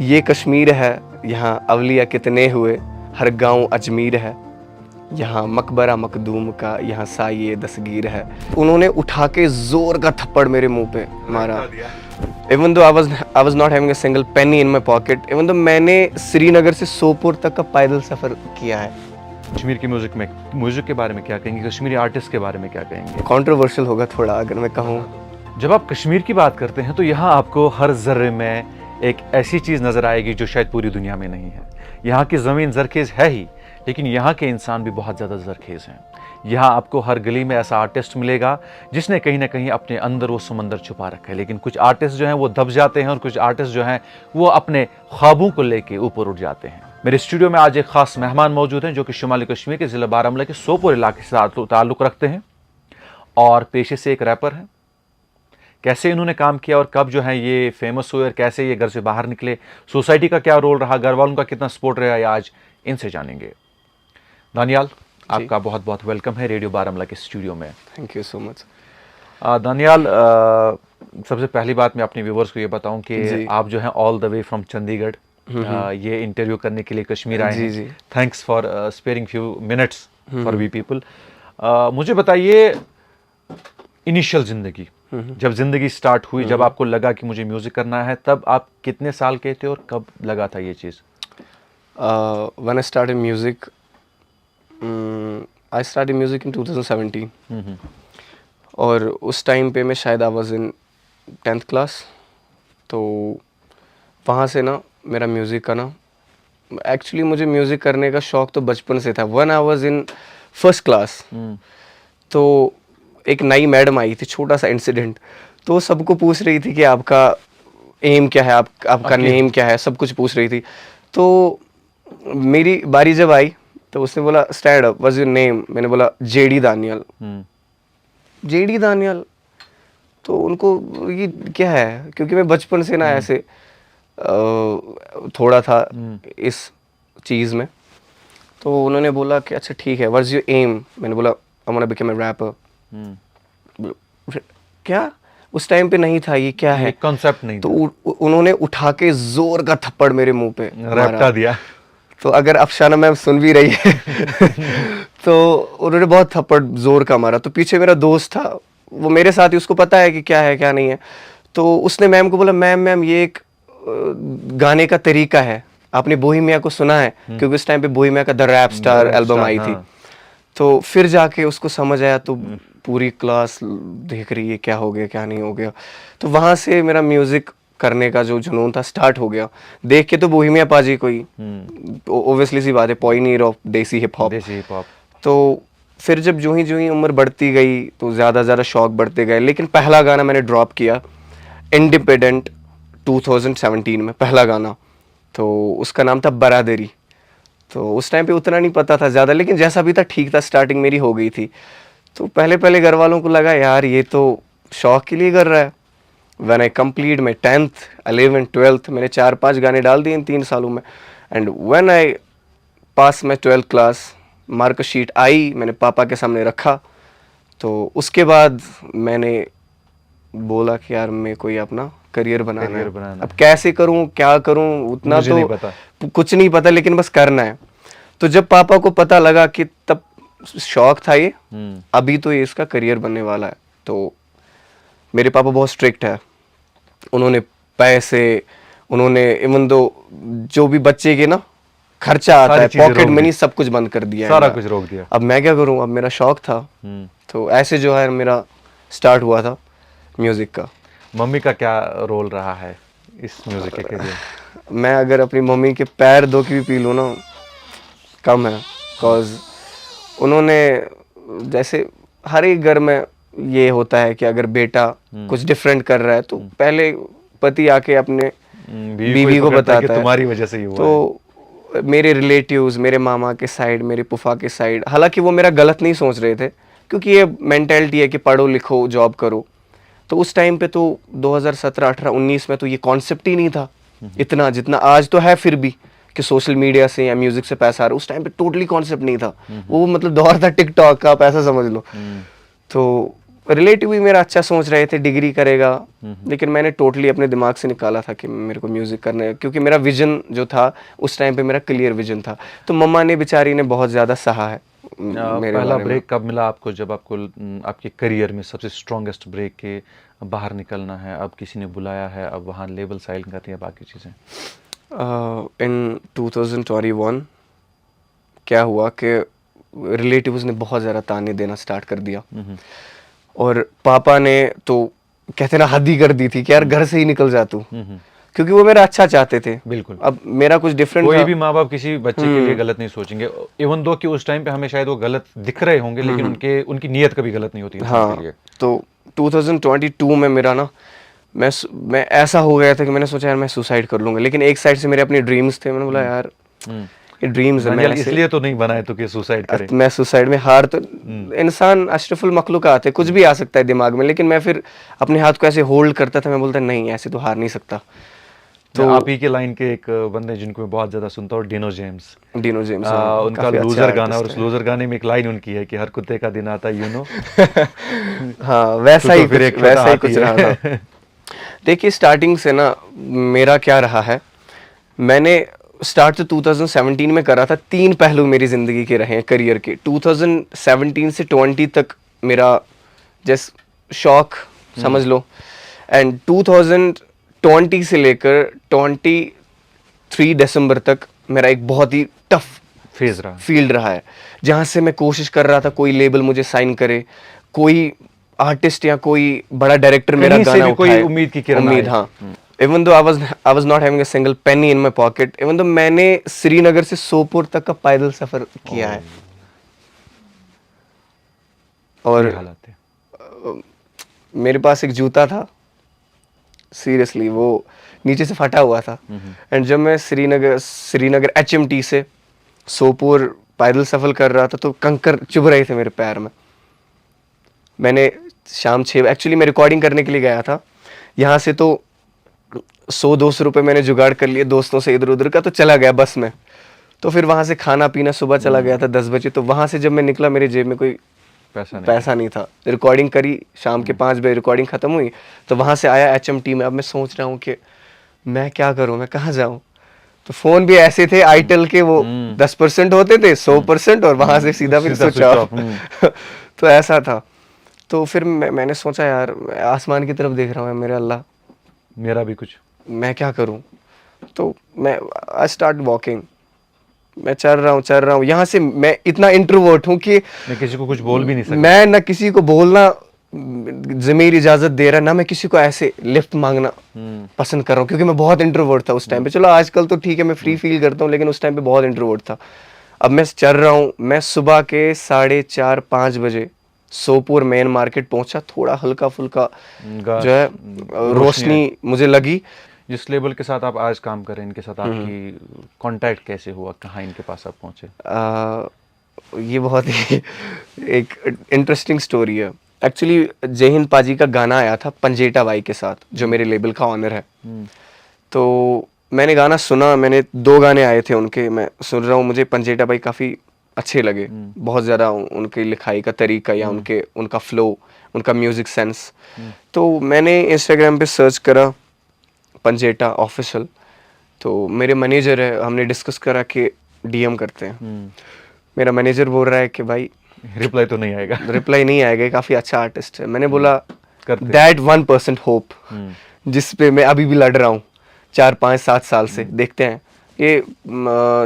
ये कश्मीर है, यहाँ अवलिया कितने हुए, हर गांव अजमीर है, यहाँ मकबरा मखदूम का, यहाँ साये दस्तगीर है। उन्होंने उठा के जोर का थप्पड़ मेरे मुंह पे मारा। Even though I was not having a single penny in my pocket, even though मैंने श्रीनगर से सोपोर तक का पैदल सफ़र किया है। कश्मीर की म्यूजिक के बारे में क्या कहेंगे, कश्मीरी आर्टिस्ट के बारे में क्या कहेंगे? कंट्रोवर्शियल होगा थोड़ा अगर मैं कहूँ। जब आप कश्मीर की बात करते हैं तो यहाँ आपको हर जर्रे में एक ऐसी चीज़ नज़र आएगी जो शायद पूरी दुनिया में नहीं है। यहाँ की ज़मीन जरखेज़ है ही, लेकिन यहाँ के इंसान भी बहुत ज़्यादा जरखेज़ हैं। यहाँ आपको हर गली में ऐसा आर्टिस्ट मिलेगा जिसने कहीं ना कहीं अपने अंदर वो समंदर छुपा रखा है। लेकिन कुछ आर्टिस्ट जो हैं वो दब जाते हैं और कुछ आर्टिस्ट जो हैं वो अपने ख्वाबों को लेके ऊपर उठ जाते हैं। मेरे स्टूडियो में आज एक ख़ास मेहमान मौजूद हैं जो कि शुमाली कश्मीर के ज़िला बारामूला के सोपोर इलाके से ताल्लुक़ रखते हैं और पेशे से एक रैपर हैं। कैसे इन्होंने काम किया और कब जो है ये फेमस हुए और कैसे ये घर से बाहर निकले, सोसाइटी का क्या रोल रहा, घर वालों का कितना सपोर्ट रहा, ये आज इनसे जानेंगे। दानियाल, आपका बहुत बहुत वेलकम है रेडियो बारामूला के स्टूडियो में। Thank you so much. Daniyal, सबसे पहली बात मैं अपने व्यूवर्स को ये बताऊं कि आप जो हैं all the way from Chandigarh ये इंटरव्यू करने के लिए कश्मीर आए हैं। Thanks for sparing few minutes for we people. मुझे बताइए, इनिशियल ज़िंदगी, जब ज़िंदगी स्टार्ट हुई, जब आपको लगा कि मुझे म्यूज़िक करना है, तब आप कितने साल के थे और कब लगा था ये चीज़? When I started music, I started music in 2017 और उस टाइम पे मैं शायद I was in 10th class. तो वहाँ से ना मेरा म्यूज़िक का ना, एक्चुअली मुझे म्यूज़िक करने का शौक़ तो बचपन से था। When I was in first class तो एक नई मैडम आई थी, छोटा सा इंसिडेंट, तो सबको पूछ रही थी कि आपका एम क्या है, आपका नेम क्या है, सब कुछ पूछ रही थी। तो मेरी बारी जब आई तो उसने बोला stand up, what's your name? मैंने बोला जेडी दानियल। जेडी दानियल, तो उनको ये क्या है, क्योंकि मैं बचपन से ना ऐसे थोड़ा था इस चीज़ में। तो उन्होंने बोला कि अच्छा ठीक है, व्हाट्स योर एम? मैंने बोला I want to become a rapper. क्या उस टाइम पे नहीं था ये क्या है, कॉन्सेप्ट नहीं तो उन्होंने उठा के जोर का थप्पड़ मेरे मुंह पे रैपटा दिया। तो अगर अफशाना मैम सुन भी रही है तो उन्होंने बहुत थप्पड़ जोर का मारा। तो पीछे मेरा दोस्त था, वो मेरे साथ ही, उसको पता है कि क्या है क्या नहीं है। तो उसने मैम को बोला मैम ये एक गाने का तरीका है, आपने बोहेमिया को सुना है? क्योंकि उस टाइम पे बोहेमिया का द रैप स्टार एल्बम आई थी। तो फिर जाके उसको समझ आया, तो पूरी क्लास देख रही है क्या हो गया क्या नहीं हो गया। तो वहाँ से मेरा म्यूज़िक करने का जो जुनून था स्टार्ट हो गया। देख के तो बोहेमिया पाजी कोई ओब्वियसली सी बात है, पॉइनियर ऑफ देसी हिप हॉप। तो फिर जब जो ही उम्र बढ़ती गई तो ज़्यादा शौक बढ़ते गए। लेकिन पहला गाना मैंने ड्रॉप किया इंडिपेंडेंट 2017 में, पहला गाना, तो उसका नाम था बरादरी। तो उस टाइम पे उतना नहीं पता था ज़्यादा, लेकिन जैसा भी था ठीक था, स्टार्टिंग मेरी हो गई थी। तो पहले घर वालों को लगा यार ये तो शौक के लिए कर रहा है। When I complete my 10th, 11th, 12th, मैंने 4-5 गाने डाल दिए इन 3 सालों में। And when I pass my 12th class, marksheet आई, मैंने पापा के सामने रखा। तो उसके बाद मैंने बोला कि यार मैं कोई अपना करियर बनाना है। अब कैसे करूं क्या करूं उतना तो नहीं पता, कुछ नहीं पता, लेकिन बस करना है। तो जब पापा को पता लगा कि तब शौक था ये, अभी तो ये इसका करियर बनने वाला है। तो मेरे पापा बहुत स्ट्रिक्ट है, उन्होंने पैसे, उन्होंने इवन दो जो भी बच्चे के ना खर्चा आता है, पॉकेट मनी, सब कुछ बंद कर दिया, सारा कुछ रोक दिया। अब मैं क्या करूं, अब मेरा शौक था। तो ऐसे जो है मेरा स्टार्ट हुआ था म्यूजिक का। मम्मी का क्या रोल रहा है इस म्यूजिक के करियर? मैं अगर अपनी मम्मी के पैर धो के भी पी लूँ ना कम है, बिकॉज उन्होंने, जैसे हर एक घर में ये होता है कि अगर बेटा कुछ डिफरेंट कर रहा है तो पहले पति आके अपने बीवी को बताता है तुम्हारी वजह से ही हुआ। तो मेरे रिलेटिव्स, मेरे मामा के साइड, मेरे पुफा के साइड, हालांकि वो मेरा गलत नहीं सोच रहे थे, क्योंकि ये मेंटेलिटी है कि पढ़ो लिखो जॉब करो। तो उस टाइम पे तो 2017, 18, 19 में तो ये कॉन्सेप्ट ही नहीं था इतना जितना आज तो है, फिर भी कि सोशल मीडिया से या म्यूजिक से पैसा आ रहा है। उस टाइम पे टोटली कॉन्सेप्ट नहीं था, वो मतलब दौर था टिकटॉक का, पैसा समझ लो। तो रिलेटिव भी मेरा अच्छा सोच रहे थे डिग्री करेगा, लेकिन मैंने टोटली अपने दिमाग से निकाला था कि मेरे को म्यूज़िक करना है, क्योंकि मेरा विजन जो था उस टाइम पे मेरा क्लियर विजन था। तो मम्मा ने बेचारी ने बहुत ज़्यादा सहा है मेरे पहला बारे में। ब्रेक कब मिला आपको, जब आपको आपके करियर में सबसे स्ट्रॉन्गेस्ट ब्रेक के बाहर निकलना है, अब किसी ने बुलाया है, अब वहाँ लेबल साइन करती है बाकी चीज़ें? इन 2021 क्या हुआ कि रिलेटिव्स ने बहुत ज़्यादा ताने देना स्टार्ट कर दिया, और पापा ने तो कहते ना हद ही कर दी थी कि यार घर से ही निकल जा तू, क्योंकि वो मेरा अच्छा चाहते थे। बिल्कुल। अब मेरा कुछ डिफरेंट कोई था। भी माँ बाप किसी बच्चे के लिए गलत नहीं सोचेंगे, इवन दो कि उस टाइम पे हमें शायद वो गलत दिख रहे होंगे, लेकिन उनकी नीयत कभी गलत नहीं होती इंसान के लिए। तो 2022 में मेरा ना मैं ऐसा हो गया था कि मैंने सोचा यार मैं सुसाइड कर लूंगा, लेकिन एक साइड से मेरे अपने ड्रीम्स थे। मैंने बोला यार ये ड्रीम्स है, मैं दनियाल ऐसे इसलिए तो नहीं बनाए तो कि सुसाइड करे। मैं सुसाइड में हार तो इंसान अशरफुल मखलूकात है, कुछ भी आ सकता है दिमाग में, लेकिन मैं फिर अपने हाथ को ऐसे होल्ड करता था। मैं बोलता नहीं ऐसे तो हार नहीं सकता। तो आप ही के लाइन के एक बंदे जिनको मैं बहुत ज्यादा सुनता हूँ, डिनो जेम्स। डिनो जेम्स, उनका काफी अच्छा लूजर गाना, और artist उस है। लूजर गाने में एक लाइन उनकी है कि हर कुत्ते का दिन आता है, यू नो। हाँ वैसा तो ही फिर कुछ, एक छोटा वैसा ही हाथी कुछ है। रहा था। देखिए स्टार्टिंग से ना मेरा क्या रहा है, मैंने स्टार्ट तो 2017 में करा था। तीन पहलू मेरी ज़िंदगी के रहे हैं करियर के। 2017 से 20 तक मेरा जैस शौक समझ लो, एंड 2020 से लेकर 23 दिसंबर तक मेरा एक बहुत ही टफ फेज रहा। फील्ड रहा है, जहाँ से मैं कोशिश कर रहा था कोई लेबल मुझे साइन करे, कोई आर्टिस्ट या कोई बड़ा डायरेक्टर मेरा कहीं से गाना भी कोई उठाए। उम्मीद की किरण उम्मीद, आए। हाँ। Even though I was not having a single penny in my pocket, even though मैंने श्रीनगर से सोपोर तक का पैदल सफर किया है। ये और हालत है। मेरे पास एक जूता था, सीरियसली वो नीचे से फटा हुआ था। एंड जब मैं श्रीनगर HMT से सोपोर पैदल सफर कर रहा था तो कंकर चुभ रहे थे मेरे पैर में। मैंने शाम 6 एक्चुअली मैं रिकॉर्डिंग करने के लिए गया था यहाँ से, तो 100-200 रुपये मैंने जुगाड़ कर लिए दोस्तों से इधर उधर का, तो चला गया बस में। तो फिर वहाँ से खाना पीना, सुबह चला गया था 10 बजे, तो वहाँ से जब मैं निकला मेरे जेब में कोई पैसा नहीं था। रिकॉर्डिंग करी, शाम के 5 बजे रिकॉर्डिंग खत्म हुई, तो वहाँ से आया HMT में। अब मैं सोच रहा हूँ कि मैं क्या करूँ, मैं कहाँ जाऊँ। तो फ़ोन भी ऐसे थे आईटेल के, वो 10% होते थे, 100%, और वहाँ से सीधा फिर स्विच ऑफ। तो ऐसा था। तो फिर मैंने सोचा यार मैं आसमान की तरफ देख रहा हूँ, मेरे अल्लाह मेरा भी कुछ, मैं क्या करूँ। तो मैं आई स्टार्ट वॉकिंग, मैं चल रहा हूँ। यहाँ से मैं इतना इंट्रोवर्ट हूँ कि मैं किसी को कुछ बोल भी नहीं सकता। मैं ना किसी को बोलना ज़मीर इजाज़त दे रहा, ना मैं किसी को ऐसे लिफ्ट मांगना पसंद कर रहा हूँ, क्योंकि मैं बहुत इंट्रोवर्ट था उस टाइम पे। चलो आजकल तो ठीक है मैं फ्री फील करता हूँ, लेकिन उस टाइम पे बहुत इंट्रोवर्ट था। अब मैं चल रहा हूँ, मैं सुबह के 4:30-5 बजे सोपोर मेन मार्केट पहुंचा। थोड़ा हल्का फुल्का जो है रोशनी मुझे लगी। जिस लेवल के साथ आप आज काम कर रहे हैं, इनके साथ आपकी कांटेक्ट कैसे हुआ, कहाँ इनके पास आप पहुंचे? ये बहुत ही एक इंटरेस्टिंग स्टोरी है। एक्चुअली जय हिंद पाजी का गाना आया था पंजेटा बाई के साथ, जो मेरे लेबल का ऑनर है। तो मैंने गाना सुना, मैंने 2 गाने आए थे उनके, मैं सुन रहा हूँ, मुझे पंजेटा बाई काफ़ी अच्छे लगे बहुत ज़्यादा, उनकी लिखाई का तरीका या उनका फ्लो, उनका म्यूज़िक सेंस। तो मैंने इंस्टाग्राम पे सर्च करा पंजेटा ऑफिशियल, तो मेरे मैनेजर है, हमने डिस्कस करा कि DM करते हैं। मेरा मैनेजर बोल रहा है कि भाई रिप्लाई तो नहीं आएगा। रिप्लाई नहीं आएगा, काफ़ी अच्छा आर्टिस्ट है। मैंने बोला करते। दैट 1% होप, जिस पे मैं अभी भी लड़ रहा हूँ 4-5-7 साल से। देखते हैं, ये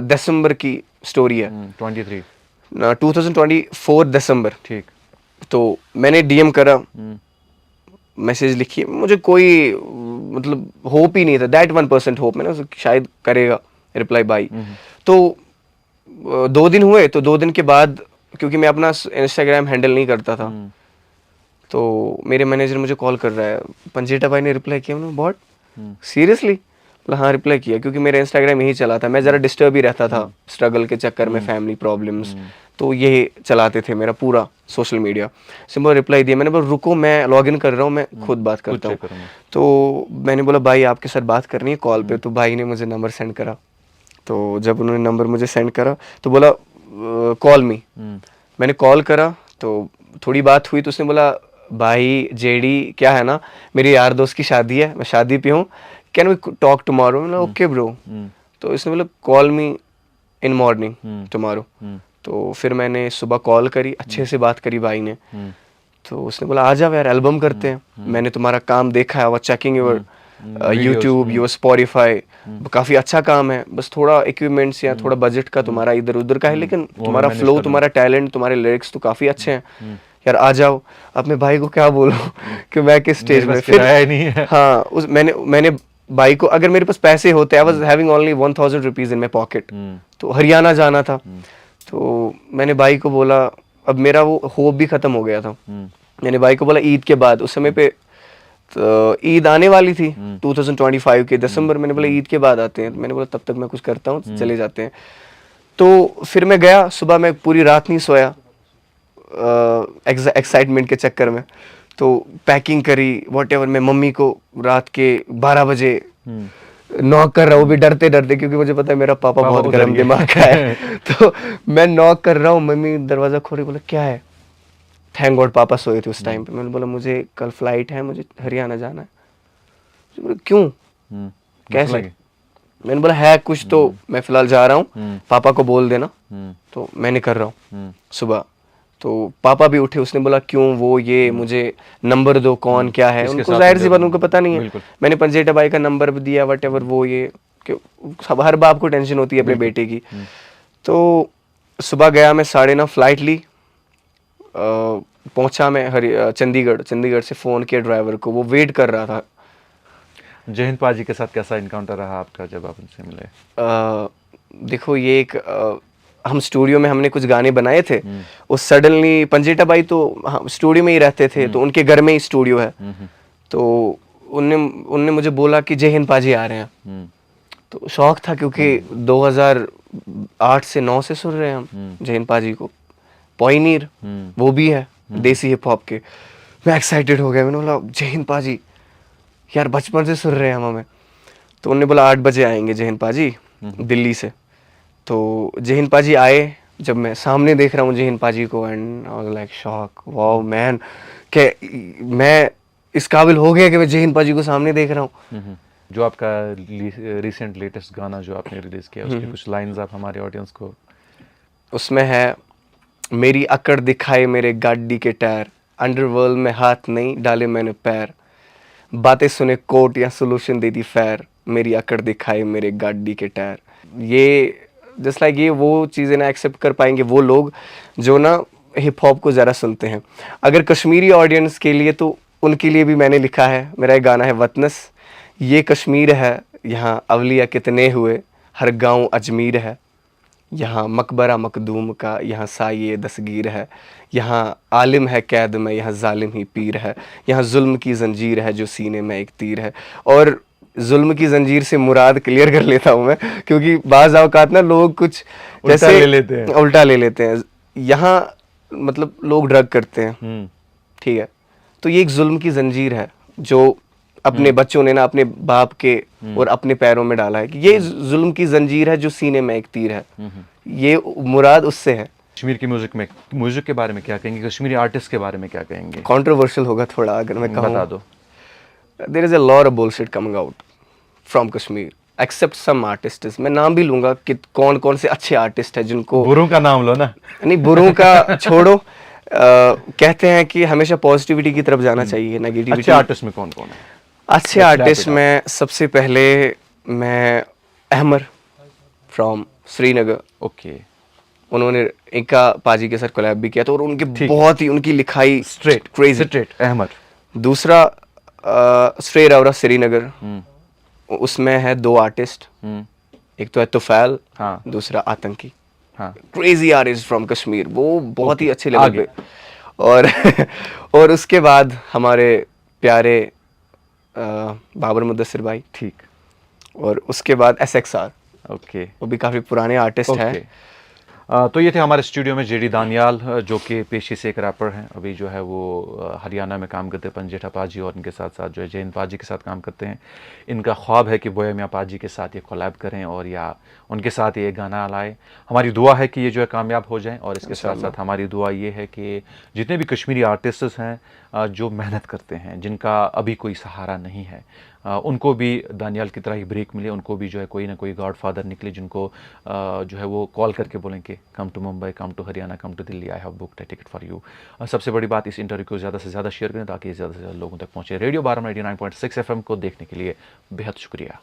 दिसंबर की स्टोरी है, 2024 दिसंबर। ठीक। तो मैंने DM करा, मैसेज लिखी, मुझे कोई मतलब होप ही नहीं था, दैट 1% होप, मैंने शायद करेगा रिप्लाई बाई। तो 2 दिन हुए, तो 2 दिन के बाद, क्योंकि मैं अपना इंस्टाग्राम हैंडल नहीं करता था, तो मेरे मैनेजर मुझे कॉल कर रहा है, पंजेटा भाई ने रिप्लाई किया। मैंने बहुत सीरियसली बोला हाँ रिप्लाई किया, क्योंकि मेरा इंस्टाग्राम यही चला था। मैं ज़रा डिस्टर्ब ही रहता था स्ट्रगल के चक्कर में, फैमिली प्रॉब्लम्स, तो ये चलाते थे मेरा पूरा सोशल मीडिया। सिंपल रिप्लाई दिया, मैंने बोला रुको मैं लॉगिन कर रहा हूँ, मैं खुद बात करता हूँ। तो मैंने बोला भाई आपके साथ बात करनी है कॉल पे। तो भाई ने मुझे नंबर सेंड करा। तो जब उन्होंने नंबर मुझे सेंड करा तो बोला कॉल मी। मैंने कॉल करा, तो थोड़ी बात हुई, तो उसने बोला भाई जेडी क्या है ना, मेरे यार दोस्त की शादी है, मैं शादी पे हूँ, कैन वी टॉक टुमारो? मैंने ओके ब्रो। तो इसने बोला call me in morning tomorrow. तो फिर मैंने सुबह कॉल करी, अच्छे से बात करी भाई ने। तो उसने बोला आ जाओ यार, एल्बम करते हैं, मैंने तुम्हारा काम देखा है, वो checking your YouTube, your Spotify, काफी अच्छा काम है, बस थोड़ा इक्विपमेंट्स या थोड़ा बजट का तुम्हारा इधर उधर का है, लेकिन तुम्हारा फ्लो, तुम्हारा टैलेंट, तुम्हारे लिरिक्स तो काफी अच्छे हैं यार, आ जाओ। अब मैं भाई को क्या बोलूं कि मैं किस स्टेज में, फिर आया ही नहीं है। हाँ, उस मैंने भाई को, अगर मेरे पास पैसे होते, I was having only 1000 rupees in my pocket, तो हरियाणा जाना था। तो मैंने भाई को बोला, अब मेरा वो होप भी खत्म हो गया था, मैंने भाई को बोला ईद के बाद, उस समय पे तो ईद आने वाली थी 2025 के दिसंबर, मैंने बोला ईद के बाद आते हैं, तो मैंने बोला तब तक मैं कुछ करता हूँ, चले जाते हैं। तो फिर मैं गया, सुबह मैं पूरी रात नहीं सोया एक्साइटमेंट के चक्कर में, तो पैकिंग करी व्हाटएवर। मैं मम्मी को रात के 12 बजे नॉक कर रहा हूँ, भी डरते डरते, क्योंकि मुझे पता है मेरा पापा बहुत उधर गर्म गए। दिमाग का है। तो मैं नॉक कर रहा हूँ, मम्मी दरवाजा खोल रही, बोला क्या है? थैंक गॉड पापा सोए थे उस टाइम पे। मैंने बोला मुझे कल फ्लाइट है, मुझे हरियाणा जाना है। मुझे बोला क्यों, कैसे? मैंने बोला है कुछ तो, मैं फिलहाल जा रहा हूँ, पापा को बोल देना। तो मैंने कर रहा हूँ सुबह। तो पापा भी उठे, उसने बोला क्यों, वो ये मुझे नंबर दो, कौन क्या है, किसके उनको साथ जाहिर सी में बात उनको पता नहीं है। बिल्कुल। मैंने पंजेटा भाई का नंबर भी दिया, वट एवर, वो ये कि सब हर बाप को टेंशन होती है अपने बेटे की। तो सुबह गया मैं, 9:30 फ्लाइट ली, पहुंचा मैं चंडीगढ़ से फ़ोन किया ड्राइवर को, वो वेट कर रहा था। जय हिंद पाजी के साथ कैसा इनकाउंटर रहा आपका जब आप उनसे मिले? देखो ये एक हम स्टूडियो में हमने कुछ गाने बनाए थे, उस सडनली पंजेटा भाई तो स्टूडियो में ही रहते थे, तो उनके घर में ही स्टूडियो है। तो उनने मुझे बोला कि जय हिंद पाजी आ रहे हैं। तो शौक था, क्योंकि 2008 से 9 से सुन रहे हैं हम जय हिंद पाजी को, पॉइनियर वो भी है देसी हिप हॉप के। मैं एक्साइटेड हो गया, मैंने बोला जय हिंद पाजी यार, बचपन से सुन रहे हैं हम हमें। तो उन्होंने बोला 8 बजे आएंगे जय हिंद पाजी दिल्ली से। तो जय हिंद पाजी आए, जब मैं सामने देख रहा हूँ जय हिंद पाजी को, and I was like shock, wow man, कि मैं इस काबिल हो गया कि मैं जय हिंद पाजी को सामने देख रहा हूँ। जो आपका रिसेंट लेटेस्ट गाना जो आपने रिलीज किया, उसके कुछ लाइंस आप हमारे ऑडियंस को? उसमें है, मेरी अकड़ दिखाए मेरे गाड़ी के टायर, अंडरवर्ल्ड में हाथ नहीं डाले मैंने पैर, बातें सुने कोर्ट या सोल्यूशन दे दी फैर, मेरी अकड़ दिखाए मेरे गाड़ी के टायर। ये जस्ट लाइक ये वो चीज़ें ना एक्सेप्ट कर पाएंगे वो लोग जो ना हिप हॉप को ज़रा सुनते हैं। अगर कश्मीरी ऑडियंस के लिए, तो उनके लिए भी मैंने लिखा है, मेरा एक गाना है वतनस, ये कश्मीर है, यहाँ अवलिया कितने हुए, हर गांव अजमीर है, यहाँ मकबरा मखदूम का, यहाँ साये दस्तगीर है, यहाँ आलिम है कैद में, यहाँ जालिम ही पीर है, यहाँ जुल्म की जंजीर है जो सीने में एक तीर है। और जुल्म की जंजीर से मुराद क्लियर कर लेता हूँ मैं, क्योंकि बाज़ औक़ात ना लोग कुछ उल्टा जैसे ले लेते हैं। उल्टा ले लेते हैं। यहाँ मतलब लोग ड्रग करते हैं, ठीक है, तो ये एक जुल्म की जंजीर है जो अपने बच्चों ने ना अपने बाप के और अपने पैरों में डाला है, कि ये जुल्म की जंजीर है जो सीने में एक तीर है, ये मुराद उससे है। कश्मीर की म्यूजिक के बारे में क्या कहेंगे, कश्मीरी आर्टिस्ट के बारे में क्या कहेंगे? कंट्रोवर्शियल होगा थोड़ा अगर मैं कहूँ, बता दो। There is a lot of bullshit coming out from Kashmir, except some artists. मैं नाम भी लूंगा कि कौन कौन से अच्छे आर्टिस्ट हैं जिनको, बुरों का नाम लो ना। नहीं बुरों का छोड़ो, कहते हैं कि हमेशा पॉजिटिविटी की तरफ जाना चाहिए, नेगेटिविटी। अच्छे आर्टिस्ट में कौन कौन है? अच्छे आर्टिस्ट में सबसे पहले मैं अहमर फ्रॉम श्रीनगर, ओके, उन्होंने इनका पाजी के साथ कोलैब भी किया था, और उनके बहुत ही उनकी लिखाई स्ट्रेट क्रेजी। स्ट्रेट अहमद। दूसरा स्ट्रे रावरा श्रीनगर, उसमें है 2 आर्टिस्ट, एक तो है तुफैल, हाँ, दूसरा आतंकी, हाँ, क्रेजी आर्टिस्ट फ्रॉम कश्मीर, वो बहुत ही अच्छे लेवल पे। और और उसके बाद हमारे प्यारे बाबर मुदस्सिर भाई, ठीक, और उसके बाद SXR, ओके, वो भी काफ़ी पुराने आर्टिस्ट हैं। तो ये थे हमारे स्टूडियो में जेडी दानियाल, जो कि पेशे से एक रैपर हैं। अभी जो है वो हरियाणा में काम करते हैं पंजेठा पाजी, और इनके साथ साथ जो है जयंत पाजी के साथ काम करते हैं। इनका ख्वाब है कि बोया मियाँ पाजी के साथ ये कोलैब करें और या उनके साथ ये गाना लाए। हमारी दुआ है कि ये जो है कामयाब हो जाएं, और इसके साथ साथ हमारी दुआ ये है कि जितने भी कश्मीरी आर्टिस्ट्स हैं जो मेहनत करते हैं, जिनका अभी कोई सहारा नहीं है, उनको भी दानियाल की तरह ही ब्रेक मिले, उनको भी जो है कोई ना कोई गॉड फादर निकले जिनको जो है वो कॉल करके बोलें कि come to Mumbai, come to Haryana, come to Delhi, I have booked a ticket for you. सबसे बड़ी बात, इस इंटरव्यू को ज़्यादा से ज़्यादा शेयर करें ताकि ज़्यादा से ज़्यादा लोगों तक पहुँचे। रेडियो 12 99.6 FM को देखने के लिए बेहद शुक्रिया।